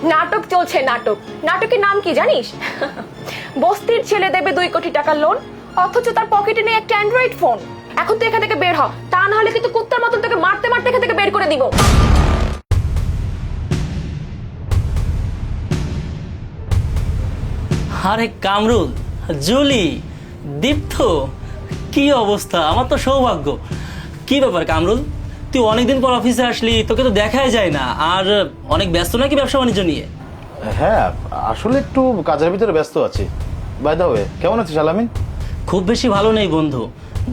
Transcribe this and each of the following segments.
নাটক চলছে নাটক। নাটকের নাম কি জানিস? বস্তির ছেলে দেবে 2 কোটি টাকার লোন, অথচ তার পকেটে নেই একটা অ্যান্ড্রয়েড ফোন। এখন তুই এখান থেকে বের হ, তা না হলে কিন্তু কুত্তার মতন তোকে মারতে মারতে এখান থেকে বের করে দিব। আরে কামরুল, জুলি, দীপ্ত, কি অবস্থা! আমার তো সৌভাগ্য। কি ব্যাপার কামরুল, তুই অনেকদিন পর অফিসে আসলি, তোকে তো দেখাই যায় না। আর অনেক ব্যস্ত নাকি ব্যবসা বাণিজ্য নিয়ে? হ্যাঁ, আসলে একটু কাজের ভিতরে ব্যস্ত আছি। বাই দ্য ওয়ে, কেমন আছিস আলামিন? খুব বেশি ভালো নেই বন্ধু।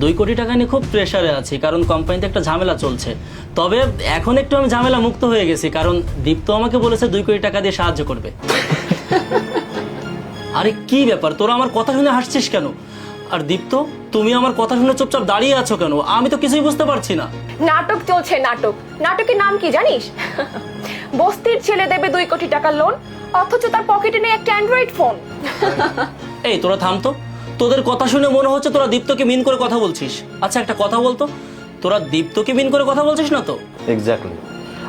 2 কোটি টাকা নিয়ে খুব প্রেসারে আছি, কারণ কোম্পানিতে একটা ঝামেলা চলছে। তবে এখন একটু আমি ঝামেলা মুক্ত হয়ে গেছি, কারণ দীপ্ত আমাকে বলেছে 2 কোটি টাকা দিয়ে সাহায্য করবে। আরে কি ব্যাপার, তোরা আমার কথা শুনে হাসছিস কেন? আর দীপ্ত, তুমি আমার কথা শুনে চুপচাপ দাঁড়িয়ে আছো কেন? আমি তো কিছুই বুঝতে পারছি না। নাটক চলছে নাটক। নাটকের নাম কি জানিস? বস্তির ছেলে দেবে 2 কোটি টাকার লোন, অথচ তার পকেটে নেই একটা অ্যান্ড্রয়েড ফোন। এই তোরা থাম তো, তোদের কথা শুনে মনে হচ্ছে তোরা দীপ্তকে মিন করে কথা বলছিস। আচ্ছা একটা কথা বলতো, তোরা দীপ্তকে মিন করে কথা বলছিস না তো? এক্স্যাক্টলি।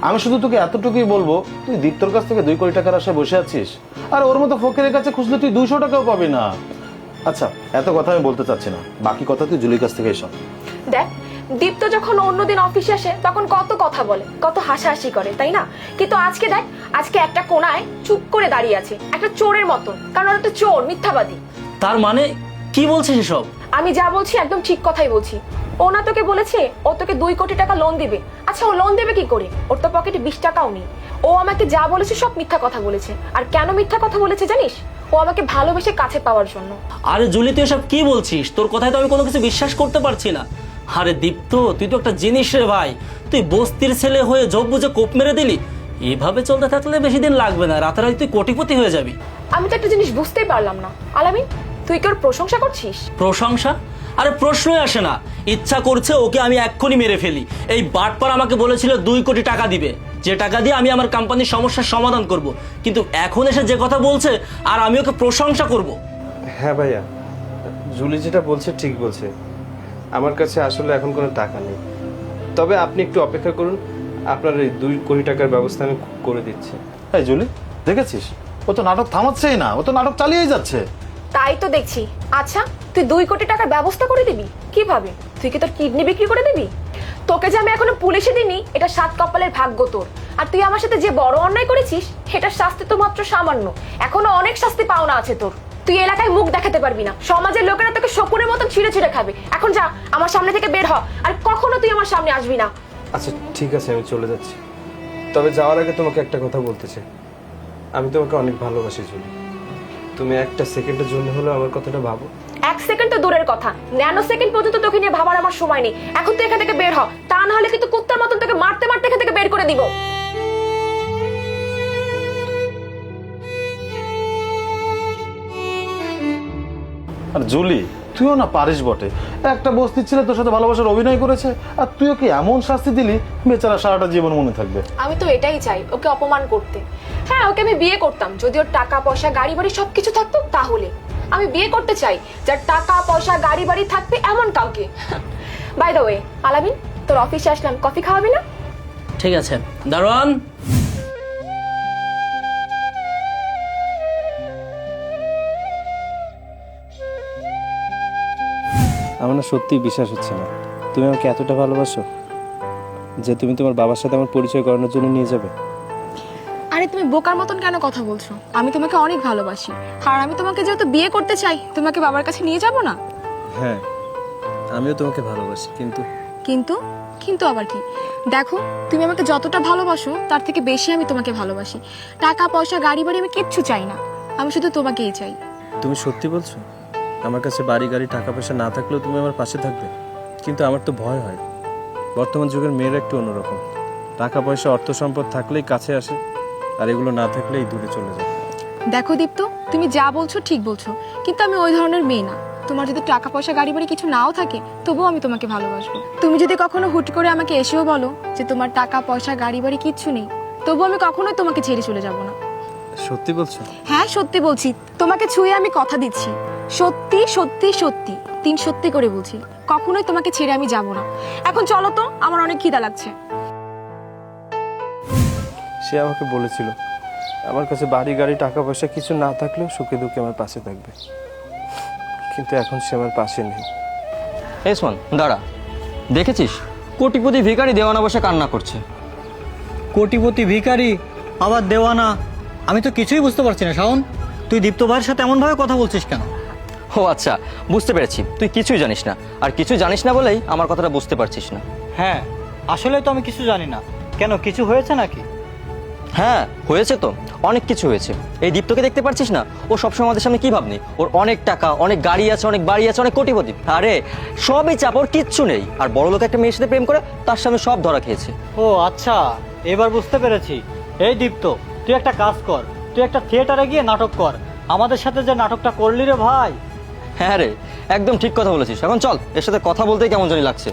আমি শুধু তোকে এতটুকুই বলবো, তুই দীপ্তর কাছ থেকে 2 কোটি টাকার আশায় বসে আছিস, আর ওর মতো ফকিরের কাছে খুঁজলে তুই 200 টাকাও পাবি না। আচ্ছা, এত কথা আমি বলতে চাচ্ছি না, বাকি কথা তুই জুলির কাছ থেকে শোন। দেখ, দীপ্ত যখন অন্যদিন অফিসে আসে তখন কত কথা বলে, কত হাসাহাসি করে, তাই না? কিন্তু আজকে দেখ, আজকে একটা কোনায় চুপ করে দাঁড়িয়ে আছে, একটা চোরের মতন, কারণ ওরা তো চোর, মিথ্যাবাদী। তার মানে কি বলছিস এসব? আমি যা বলছি একদম ঠিক কথাই বলছি। ও না তোকে বলেছে ও তোকে 2 কোটি টাকা লোন দিবে? আচ্ছা, ও লোন দেবে কি করে? ওর তো পকেটে 20 টাকাও নেই। ও আমাকে যা বলেছে সব মিথ্যা কথা বলেছে। আর কেন মিথ্যা কথা বলেছে জানিস? ও আমাকে ভালোবেসে কাছে পাওয়ার জন্য। আরে জুলি, তুই এসব কি বলছিস? তোর কথায় তো আমি কোনো কিছু বিশ্বাস করতে পারছি না। আরে দীপ্ত, তুই তো একটা জিনিস রে ভাই। তুই বস্তির ছেলে হয়ে জব বুঝে কোপ মেরে দিলি। এভাবে চলতে থাকলে বেশি দিন লাগবে না, রাতারাতি তুই কোটিপতি হয়ে যাবি। আমি তো একটা জিনিস বুঝতেই পারলাম না আলামিন, তুই কি ওর প্রশংসা করছিস? প্রশংসা? আরে প্রশ্নই আসে না। ইচ্ছা করছে ওকে আমি এক্ষুনি মেরে ফেলি। এই বাটপার আমাকে বলেছিল 2 কোটি টাকা দিবে, যে টাকা দিয়ে আমি আমার কোম্পানির সমস্যার সমাধান করব। কিন্তু এখন এসে যে কথা বলছে, আর আমি ওকে প্রশংসা করব? হ্যাঁ ভাইয়া, জুলি যেটা বলছে ঠিক বলছে। আমার কাছে আসলে এখন কোনো টাকা নেই, তবে আপনি একটু অপেক্ষা করুন, আপনার এই 2 কোটি টাকার ব্যবস্থা আমি করে দিচ্ছি। এই জুলি, দেখেছিস? ও তো নাটক থামাচ্ছেই না, ও তো নাটক চালিয়েই যাচ্ছে। তাই তো দেখছি। আচ্ছা, তুই 2 কোটি টাকার ব্যবস্থা করে দিবি কিভাবে? তুই কি তোর কিডনি বিক্রি করে দিবি? তোকে যে আমি এখনো পুলিশে দিইনি, এটা 7 কপালের ভাগ্য তোর। আর তুই আমার সাথে যে বড় অন্যায় করেছিস, সেটার শাস্তি তো মাত্র সামান্য। এখনো অনেক শাস্তি পাওনা আছে তোর। তুই এলাকায় মুখ দেখাতে পারবি না, সমাজের লোকেরা তোকে শকুনের মতন ছিঁড়ে ছিঁড়ে খাবে। এখন যা, আমার সামনে থেকে বের হ, আর কখনো তুই আমার সামনে আসবি না। আচ্ছা ঠিক আছে, আমি চলে যাচ্ছি। তবে যাওয়ার আগে তোমাকে একটা কথা বলতে চাই। আমি তোমাকে অনেক ভালোবাসি জুলি। তুমি একটা সেকেন্ডের জন্য হলেও আমার কথাটা ভাবো। 1 সেকেন্ড তো দূরের কথা, ন্যানো সেকেন্ড পর্যন্ত তোকে নিয়ে ভাবার আমার সময় নেই। এখন তুই এখান থেকে বের হ, তা না হলে কিন্তু কুত্তার মতন তোকে মারতে মারতে এখান থেকে বের করে দিব। আর জুলি, তুইও না পারিস বটে। একটা বস্তির ছেলে তোর সাথে ভালোবাসার অভিনয় করেছে, আর তুই ওকে এমন শাস্তি দিলি, বেচারা সারাটা জীবন মনে থাকবে। আমি তো এটাই চাই, ওকে অপমান করতে। হ্যাঁ, ওকে আমি বিয়ে করতাম যদি ওর টাকা পয়সা গাড়ি বাড়ি সবকিছু থাকতো, তাহলে আমি বিয়ে করতে চাই যার টাকা পয়সা গাড়ি বাড়ি থাকবে এমন কাউকে। বাই দ্য ওয়ে আলামিন, তোর অফিসে আসলাম, কফি খাওয়াবি না? ঠিক আছে দারোয়ান। আমার না সত্যিই বিশ্বাস হচ্ছে না, তুমি আমাকে এতটা ভালোবাসো যে তুমি তোমার বাবার সাথে আমার পরিচয় করানোর জন্য নিয়ে যাবে। আরে তুমি বোকার মতন কেন কথা বলছো? আমি তোমাকে অনেক ভালোবাসি, আর আমি তোমাকে যেহেতু বিয়ে করতে চাই, তোমাকে বাবার কাছে নিয়ে যাব না? হ্যাঁ, আমিও তোমাকে ভালোবাসি, কিন্তু কিন্তু কিন্তু আবার কি? দেখো, তুমি আমাকে যতটা ভালোবাসো তার থেকে বেশি আমি তোমাকে ভালোবাসি। টাকা পয়সা গাড়ি বাড়ি আমি কিচ্ছু চাই না, আমি শুধু তোমাকেই চাই। তুমি সত্যি বলছো? আমার কাছে বাড়ি গাড়ি টাকা পয়সা না থাকলেও তুমি আমার পাশে থাকবে? কিন্তু আমার তো ভয় হয়। বর্তমান যুগের মেয়েরা একটু অন্যরকম, টাকা পয়সা অর্থ সম্পদ থাকলেই কাছে আসে, আর এগুলো না থাকলেই দূরে চলে যায়। দেখো দীপ্ত, তুমি যা বলছো ঠিক বলছো, কিন্তু আমি ওই ধরনের মেয়ে না। তোমার যদি টাকা পয়সা গাড়ি বাড়ি কিছু নাও থাকে, তবুও আমি তোমাকে ভালোবাসবো। তুমি যদি কখনো হুট করে আমাকে এসেও বলো যে তোমার টাকা পয়সা গাড়ি বাড়ি কিচ্ছু নেই, তবুও আমি কখনোই তোমাকে ছেড়ে চলে যাব না। সত্যি বলছো? হ্যাঁ, সত্যি বলছি। তোমাকে ছুঁয়ে আমি কথা দিচ্ছি, সত্যি সত্যি সত্যি 3 সত্যি করে বলছি, কখনোই তোমাকে ছেড়ে আমি যাব না। এখন চলো তো, আমার অনেক খিদা লাগছে। সে আমাকে বলেছিল আমার কাছে বাড়ি গাড়ি টাকা পয়সা কিছু না থাকলেও সুখে দুঃখে আমার পাশে থাকবে, কিন্তু এখন সে আমার পাশে নেই। এসমান দাঁড়া, দেখেছিস কোটিপতি ভিখারি দেওয়ানা বসে কান্না করছে। কোটিপতি ভিখারি আবার দেওয়ানা, আমি তো কিছুই বুঝতে পারছি না। শাওন, তুই দীপ্ত ভাইয়ের সাথে এমনভাবে কথা বলছিস কেন? ও আচ্ছা, বুঝতে পেরেছি, তুই কিছুই জানিস না। আর কিছু জানিস না বলেই আমার কথাটা বুঝতে পারছিস না। হ্যাঁ, আসলে তো আমি কিছু জানি না। কেন, কিছু হয়েছে নাকি? হ্যাঁ হয়েছে তো, অনেক কিছু হয়েছে। এই দীপ্তকে দেখতে পারছিস না? ও সবসময় আমাদের সামনে কি ভাবনি, ওর অনেক টাকা, অনেক গাড়ি আছে, অনেক বাড়ি আছে, অনেক কোটিপতি। আরে সবই চাপ, ওর কিচ্ছু নেই। আর বড় লোক একটা মেয়ের সাথে প্রেম করে তার সামনে সব ধরা খেয়েছে। ও আচ্ছা, এবার বুঝতে পেরেছি। এই দীপ্ত, তুই একটা কাজ কর, তুই একটা থিয়েটারে গিয়ে নাটক কর। আমাদের সাথে যে নাটকটা করলি রে ভাই। হ্যাঁ রে, একদম ঠিক কথা বলেছিস। এখন চল, এর সাথে কথা বলতেই কেমন জানি লাগছে।